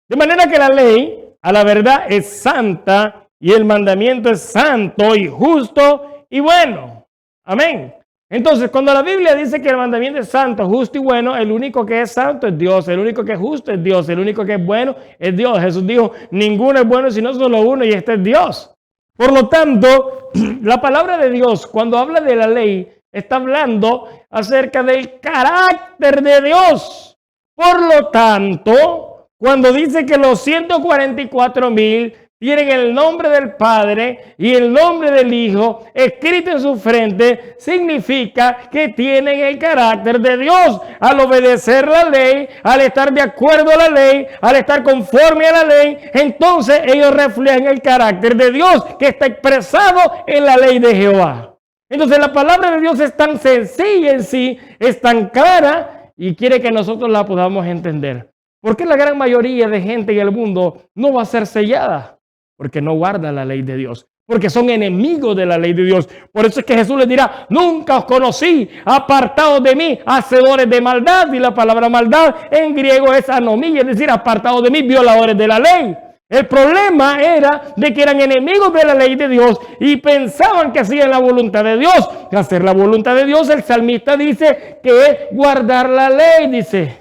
De manera que la ley, a la verdad, es santa y el mandamiento es santo y justo y bueno. Amén. Entonces, cuando la Biblia dice que el mandamiento es santo, justo y bueno, el único que es santo es Dios, el único que es justo es Dios, el único que es bueno es Dios. Jesús dijo, ninguno es bueno sino solo uno y este es Dios. Por lo tanto, la palabra de Dios, cuando habla de la ley, está hablando acerca del carácter de Dios. Por lo tanto, cuando dice que los 144,000 tienen el nombre del Padre y el nombre del Hijo escrito en su frente, significa que tienen el carácter de Dios. Al obedecer la ley, al estar de acuerdo a la ley, al estar conforme a la ley, entonces ellos reflejan el carácter de Dios que está expresado en la ley de Jehová. Entonces la palabra de Dios es tan sencilla en sí, es tan clara y quiere que nosotros la podamos entender. ¿Por qué la gran mayoría de gente en el mundo no va a ser sellada? Porque no guarda la ley de Dios, porque son enemigos de la ley de Dios. Por eso es que Jesús les dirá, nunca os conocí, apartados de mí, hacedores de maldad. Y la palabra maldad en griego es anomía, es decir, apartados de mí, violadores de la ley. El problema era de que eran enemigos de la ley de Dios y pensaban que hacían la voluntad de Dios. Hacer la voluntad de Dios, el salmista dice que es guardar la ley, dice.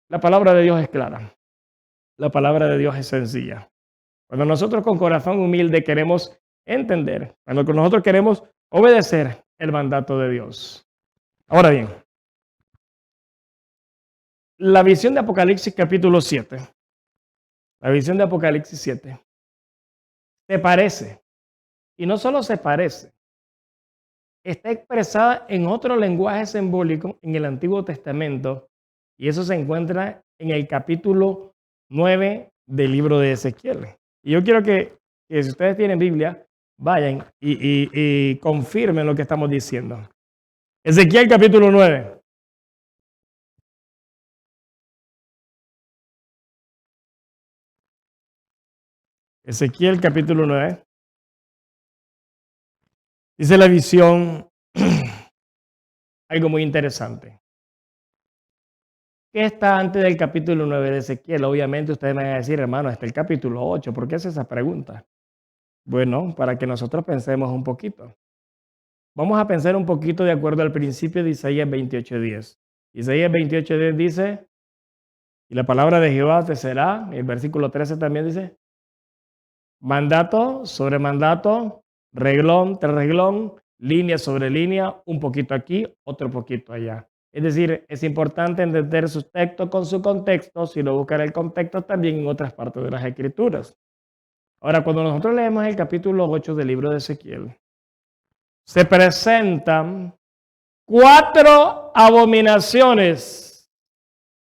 La palabra de Dios es clara. La palabra de Dios es sencilla. Cuando nosotros con corazón humilde queremos entender, cuando nosotros queremos obedecer el mandato de Dios. Ahora bien, la visión de Apocalipsis capítulo 7. La visión de Apocalipsis 7 se parece, y no solo se parece, está expresada en otro lenguaje simbólico en el Antiguo Testamento, y eso se encuentra en el capítulo 9 del libro de Ezequiel. Y yo quiero que si ustedes tienen Biblia, vayan y confirmen lo que estamos diciendo. Ezequiel capítulo 9. Ezequiel capítulo 9. Dice la visión algo muy interesante. ¿Qué está antes del capítulo 9 de Ezequiel? Obviamente ustedes me van a decir, hermano, está el capítulo 8. ¿Por qué es esa pregunta? Bueno, para que nosotros pensemos un poquito. Vamos a pensar un poquito de acuerdo al principio de Isaías 28:10. Isaías 28:10 dice, y la palabra de Jehová te será, el versículo 13 también dice, mandato sobre mandato, reglón tras reglón, línea sobre línea, un poquito aquí, otro poquito allá. Es decir, es importante entender su texto con su contexto, sino buscar el contexto también en otras partes de las Escrituras. Ahora, cuando nosotros leemos el capítulo 8 del libro de Ezequiel, se presentan 4 abominaciones.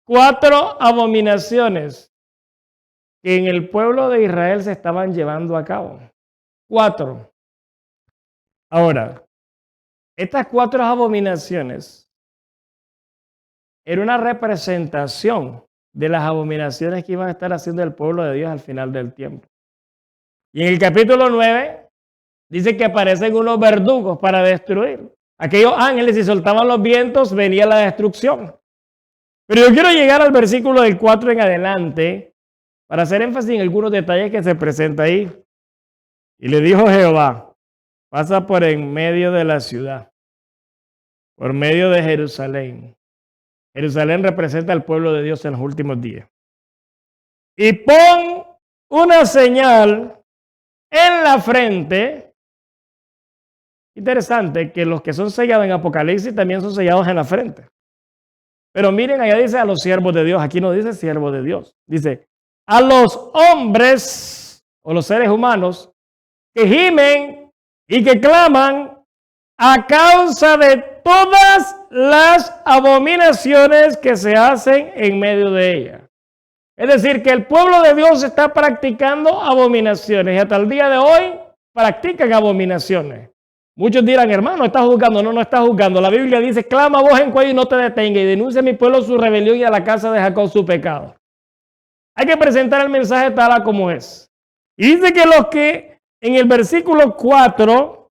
4 abominaciones que en el pueblo de Israel se estaban llevando a cabo. 4. Ahora, estas 4 abominaciones era una representación de las abominaciones que iban a estar haciendo el pueblo de Dios al final del tiempo. Y en el capítulo 9 dice que aparecen unos verdugos para destruir aquellos ángeles, si soltaban los vientos, venía la destrucción. Pero yo quiero llegar al versículo del 4 en adelante para hacer énfasis en algunos detalles que se presentan ahí. Y le dijo Jehová, pasa por en medio de la ciudad, por medio de Jerusalén. Jerusalén representa al pueblo de Dios en los últimos días. Y pon una señal en la frente. Interesante que los que son sellados en Apocalipsis también son sellados en la frente. Pero miren, allá dice a los siervos de Dios. Aquí no dice siervos de Dios. Dice a los hombres o los seres humanos que gimen y que claman a causa de todas las abominaciones que se hacen en medio de ella. Es decir, que el pueblo de Dios está practicando abominaciones y hasta el día de hoy practican abominaciones. Muchos dirán, hermano, ¿estás juzgando? No, no estás juzgando. La Biblia dice, clama voz en cuello y no te detenga y denuncia a mi pueblo su rebelión y a la casa de Jacob su pecado. Hay que presentar el mensaje tal como es. Y dice que los que en el versículo 4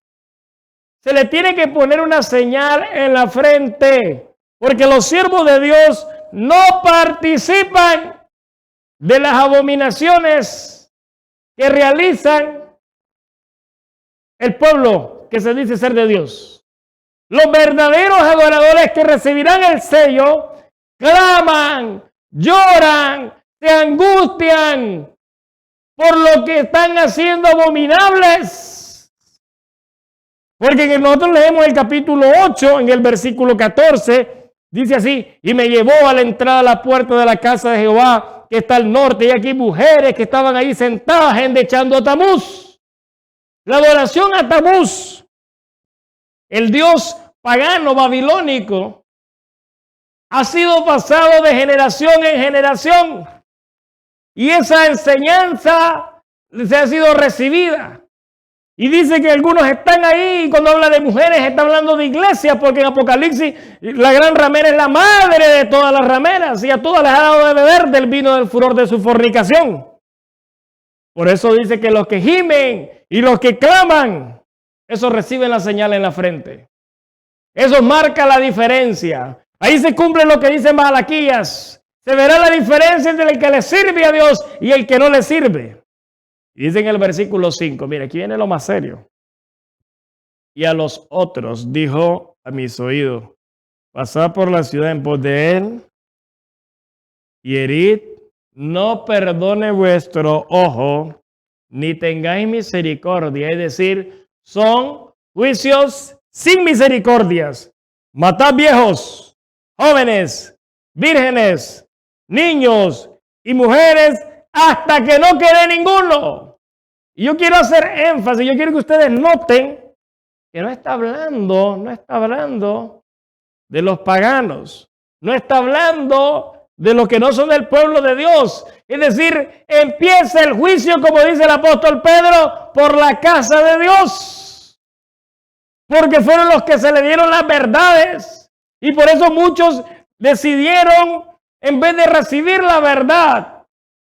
se le tiene que poner una señal en la frente, porque los siervos de Dios no participan de las abominaciones que realizan el pueblo que se dice ser de Dios. Los verdaderos adoradores que recibirán el sello claman, lloran, se angustian por lo que están haciendo abominables. Porque nosotros leemos el capítulo 8 en el versículo 14, dice así, y me llevó a la entrada a la puerta de la casa de Jehová, que está al norte, y aquí mujeres que estaban ahí sentadas endechando a Tamuz. La adoración a Tamuz, el dios pagano babilónico, ha sido pasado de generación en generación. Y esa enseñanza se ha sido recibida. Y dice que algunos están ahí, y cuando habla de mujeres está hablando de iglesia, porque en Apocalipsis la gran ramera es la madre de todas las rameras, y a todas les ha dado de beber del vino del furor de su fornicación. Por eso dice que los que gimen y los que claman, esos reciben la señal en la frente. Eso marca la diferencia. Ahí se cumple lo que dice Malaquías. Se verá la diferencia entre el que le sirve a Dios y el que no le sirve. Y dice en el versículo 5, mire, aquí viene lo más serio. Y a los otros dijo a mis oídos, pasad por la ciudad en pos de él y herid, no perdone vuestro ojo, ni tengáis misericordia. Es decir, son juicios sin misericordias. Matad viejos, jóvenes, vírgenes, niños y mujeres hasta que no quede ninguno. Y yo quiero hacer énfasis, yo quiero que ustedes noten que no está hablando de los paganos, no está hablando de los que no son del pueblo de Dios. Es decir, empieza el juicio, como dice el apóstol Pedro, por la casa de Dios. Porque fueron los que se le dieron las verdades. Y por eso muchos decidieron, en vez de recibir la verdad,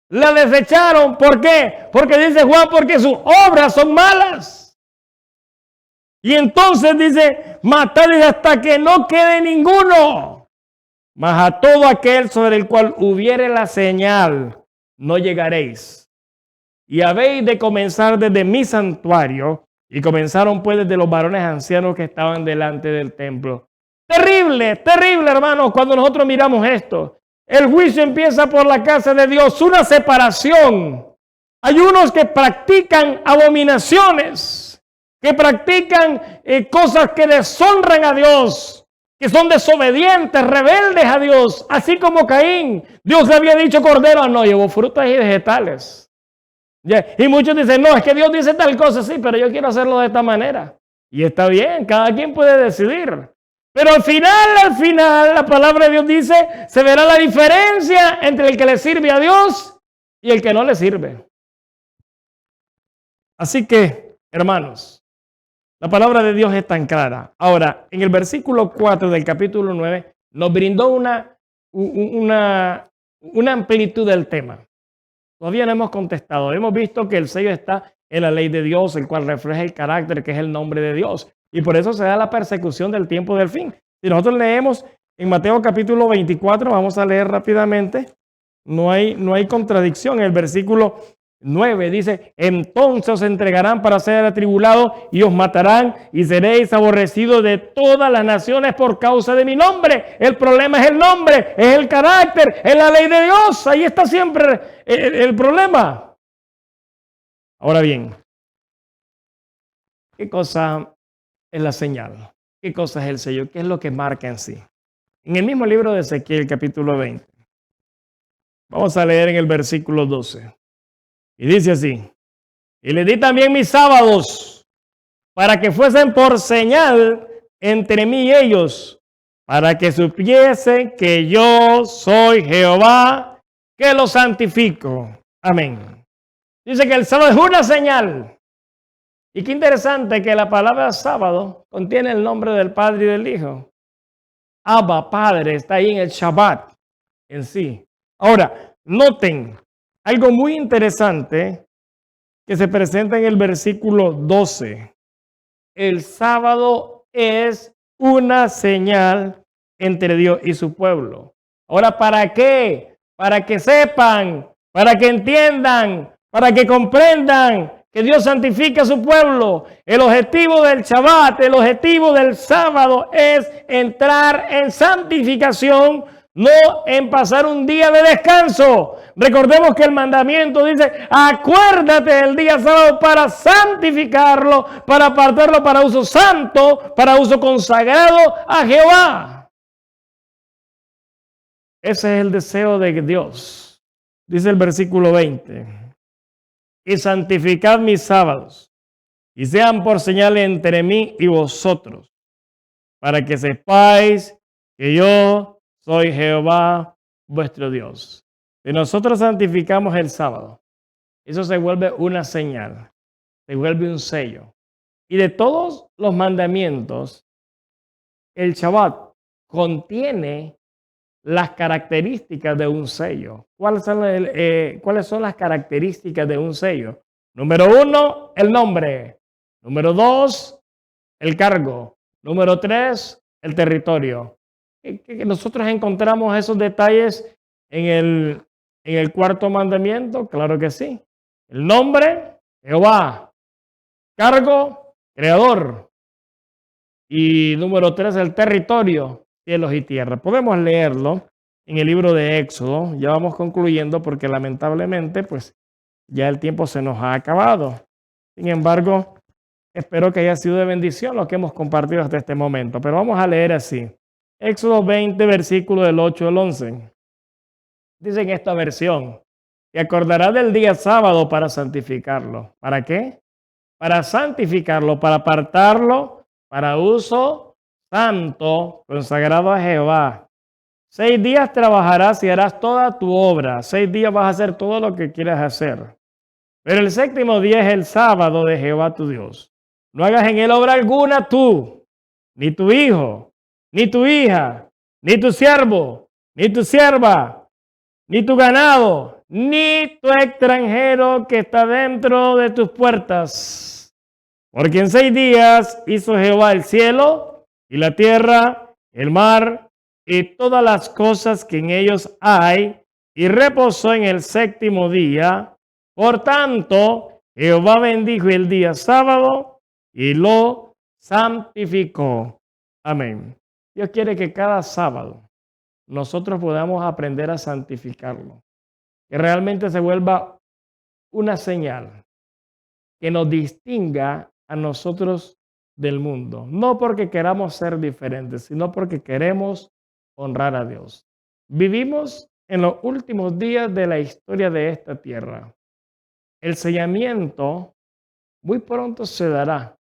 la desecharon. ¿Por qué? Porque dice Juan, porque sus obras son malas. Y entonces dice, matadles hasta que no quede ninguno. Mas a todo aquel sobre el cual hubiere la señal, no llegaréis. Y habéis de comenzar desde mi santuario. Y comenzaron pues desde los varones ancianos que estaban delante del templo. Terrible, terrible, hermanos, cuando nosotros miramos esto. El juicio empieza por la casa de Dios, una separación. Hay unos que practican abominaciones, que practican cosas que deshonran a Dios, que son desobedientes, rebeldes a Dios, así como Caín. Dios le había dicho cordero, no, llevó frutas y vegetales. Y muchos dicen, no, es que Dios dice tal cosa, sí, pero yo quiero hacerlo de esta manera. Y está bien, cada quien puede decidir. Pero al final, la palabra de Dios dice, se verá la diferencia entre el que le sirve a Dios y el que no le sirve. Así que, hermanos, la palabra de Dios es tan clara. Ahora, en el versículo 4 del capítulo 9, nos brindó una amplitud del tema. Todavía no hemos contestado. Hemos visto que el sello está en la ley de Dios, el cual refleja el carácter que es el nombre de Dios. Y por eso se da la persecución del tiempo del fin. Si nosotros leemos en Mateo capítulo 24, vamos a leer rápidamente, no hay contradicción. En el versículo 9 dice, entonces os entregarán para ser atribulados y os matarán y seréis aborrecidos de todas las naciones por causa de mi nombre. El problema es el nombre, es el carácter, es la ley de Dios. Ahí está siempre el problema. Ahora bien, ¿qué cosa es la señal? ¿Qué cosa es el sello? ¿Qué es lo que marca en sí? En el mismo libro de Ezequiel, capítulo 20, vamos a leer en el versículo 12. Y dice así, y le di también mis sábados para que fuesen por señal entre mí y ellos, para que supiesen que yo soy Jehová, que los santifico. Amén. Dice que el sábado es una señal. Y qué interesante que la palabra sábado contiene el nombre del Padre y del Hijo. Abba, Padre, está ahí en el Shabbat en sí. Ahora, noten algo muy interesante que se presenta en el versículo 12. El sábado es una señal entre Dios y su pueblo. Ahora, ¿para qué? Para que sepan, para que entiendan, para que comprendan que Dios santifica a su pueblo. El objetivo del Shabbat, el objetivo del sábado es entrar en santificación, no en pasar un día de descanso. Recordemos que el mandamiento dice, acuérdate del día sábado para santificarlo, para apartarlo para uso santo, para uso consagrado a Jehová. Ese es el deseo de Dios. Dice el versículo 20. Y santificad mis sábados, y sean por señal entre mí y vosotros, para que sepáis que yo soy Jehová vuestro Dios. Si nosotros santificamos el sábado, eso se vuelve una señal, se vuelve un sello. Y de todos los mandamientos, el Shabbat contiene las características de un sello. ¿Cuáles son las características de un sello? Número 1, el nombre. Número 2, el cargo. Número 3, el territorio. Que nosotros encontramos esos detalles en el cuarto mandamiento, claro que sí. El nombre, Jehová. Cargo, creador. Y número 3, el territorio, cielos y tierra. Podemos leerlo en el libro de Éxodo. Ya vamos concluyendo porque lamentablemente pues ya el tiempo se nos ha acabado. Sin embargo, espero que haya sido de bendición lo que hemos compartido hasta este momento. Pero vamos a leer así. Éxodo 20, versículo del 8 al 11. Dice en esta versión, que acordará del día sábado para santificarlo. ¿Para qué? Para santificarlo, para apartarlo, para uso santo, consagrado a Jehová. 6 días trabajarás y harás toda tu obra. 6 días vas a hacer todo lo que quieras hacer. Pero el 7º día es el sábado de Jehová tu Dios. No hagas en él obra alguna tú, ni tu hijo, ni tu hija, ni tu siervo, ni tu sierva, ni tu ganado, ni tu extranjero que está dentro de tus puertas. Porque en 6 días hizo Jehová el cielo y la tierra, el mar y todas las cosas que en ellos hay, y reposó en el 7º día. Por tanto, Jehová bendijo el día sábado y lo santificó. Amén. Dios quiere que cada sábado nosotros podamos aprender a santificarlo. Que realmente se vuelva una señal que nos distinga a nosotros del mundo. No porque queramos ser diferentes, sino porque queremos honrar a Dios. Vivimos en los últimos días de la historia de esta tierra. El sellamiento muy pronto se dará.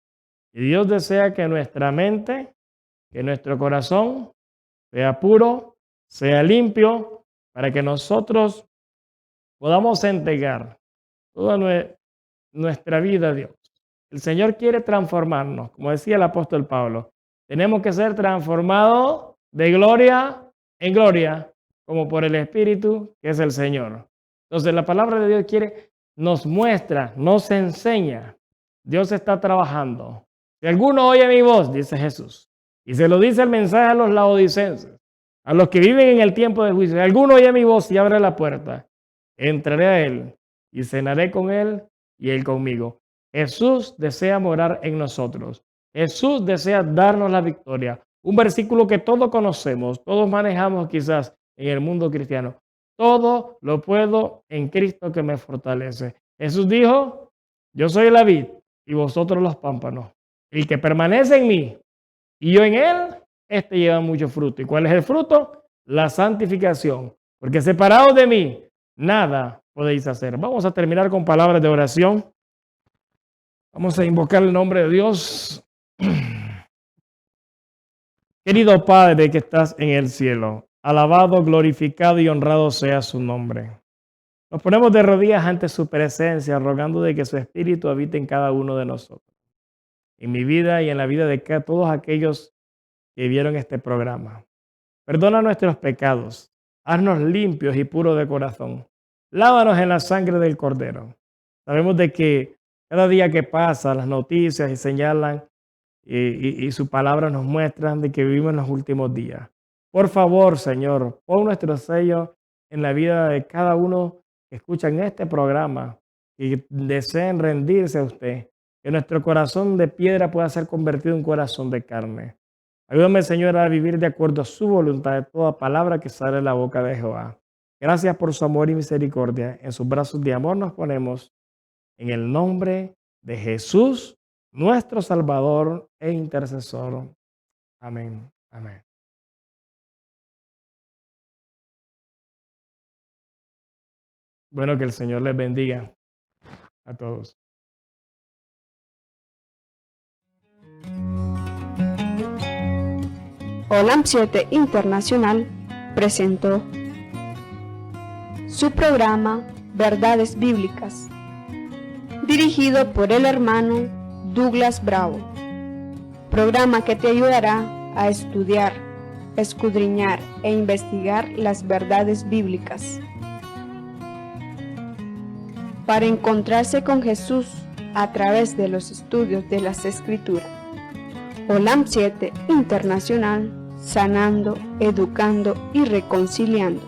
Y Dios desea que nuestra mente, que nuestro corazón sea puro, sea limpio, para que nosotros podamos entregar toda nuestra vida a Dios. El Señor quiere transformarnos, como decía el apóstol Pablo. Tenemos que ser transformados de gloria en gloria, como por el Espíritu que es el Señor. Entonces la palabra de Dios nos muestra, nos enseña. Dios está trabajando. Si alguno oye mi voz, dice Jesús, y se lo dice el mensaje a los laodicenses, a los que viven en el tiempo del juicio, si alguno oye mi voz y abre la puerta, entraré a él y cenaré con él y él conmigo. Jesús desea morar en nosotros. Jesús desea darnos la victoria. Un versículo que todos conocemos, todos manejamos quizás en el mundo cristiano. Todo lo puedo en Cristo que me fortalece. Jesús dijo, yo soy la vid y vosotros los pámpanos. El que permanece en mí y yo en él, este lleva mucho fruto. ¿Y cuál es el fruto? La santificación. Porque separados de mí, nada podéis hacer. Vamos a terminar con palabras de oración. Vamos a invocar el nombre de Dios. Querido Padre que estás en el cielo, alabado, glorificado y honrado sea su nombre. Nos ponemos de rodillas ante su presencia, rogando de que su Espíritu habite en cada uno de nosotros. En mi vida y en la vida de todos aquellos que vieron este programa. Perdona nuestros pecados. Haznos limpios y puros de corazón. Lávanos en la sangre del Cordero. Sabemos de que cada día que pasa, las noticias y señalan y su palabra nos muestran de que vivimos en los últimos días. Por favor, Señor, pon nuestro sello en la vida de cada uno que escucha en este programa y deseen rendirse a usted. Que nuestro corazón de piedra pueda ser convertido en corazón de carne. Ayúdame, Señor, a vivir de acuerdo a su voluntad de toda palabra que sale de la boca de Jehová. Gracias por su amor y misericordia. En sus brazos de amor nos ponemos en el nombre de Jesús, nuestro Salvador e intercesor. Amén. Amén. Bueno, que el Señor les bendiga a todos. Olam 7 Internacional presentó su programa Verdades Bíblicas, dirigido por el hermano Douglas Bravo, programa que te ayudará a estudiar, escudriñar e investigar las verdades bíblicas para encontrarse con Jesús a través de los estudios de las Escrituras. Olam 7 Internacional, sanando, educando y reconciliando.